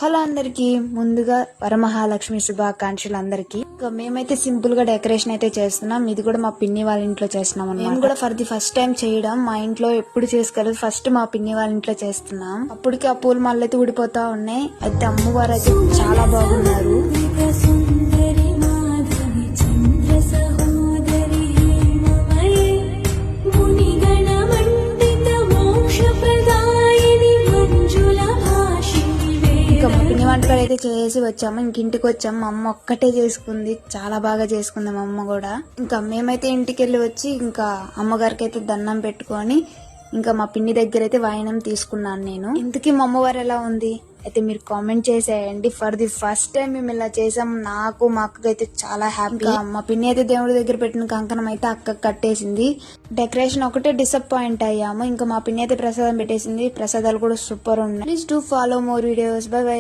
Hello అందరికి ముందుగా వరమహాలక్ష్మి శుభాకాంక్షలు అందరికి. మేమైతే సింపుల్ గా డెకరేషన్ అయితే చేస్తున్నాం. ఇది కూడా మా పిన్ని వాళ్ళ ఇంట్లో చేస్తున్నాం. మేము కూడా ఫర్ ది ఫస్ట్ టైం చేయడం, మా ఇంట్లో ఎప్పుడు చేసుకోలేదు, ఫస్ట్ మా పిన్ని వాళ్ళ ఇంట్లో చేస్తున్నాం. అప్పటికి ఆ పూలు మళ్ళీ అయితే ఊడిపోతా ఉన్నాయి. అయితే అమ్మవారు అయితే చాలా బాగున్నారు. వంటకాలు అయితే చేసి వచ్చాము. ఇంటికి వచ్చాము. మా అమ్మ ఒక్కటే చేసుకుంది, చాలా బాగా చేసుకుంది మా అమ్మ కూడా. ఇంకా మేమైతే ఇంటికి వెళ్ళి వచ్చి ఇంకా అమ్మగారికి అయితే దండం పెట్టుకొని ఇంకా మా పిన్ని దగ్గర అయితే వాయినం తీసుకున్నాను నేను. ఇంతకీ మా అమ్మవారు ఎలా ఉంది అయితే మీరు కామెంట్ చేసేయండి. ఫర్ ది ఫస్ట్ టైం మేము ఇలా చేసాం. నాకు మా అక్కకి అయితే చాలా హ్యాపీ. మా పిన్ని అయితే దేవుడి దగ్గర పెట్టిన కంకణం అయితే అక్కకి కట్టేసింది. డెకరేషన్ ఒకటే డిసప్పాయింట్ అయ్యాము. ఇంకా మా పిన్ని అయితే ప్రసాదం పెట్టేసింది. ప్రసాదాలు కూడా సూపర్ ఉన్నాయి. Please do follow more videos. By by.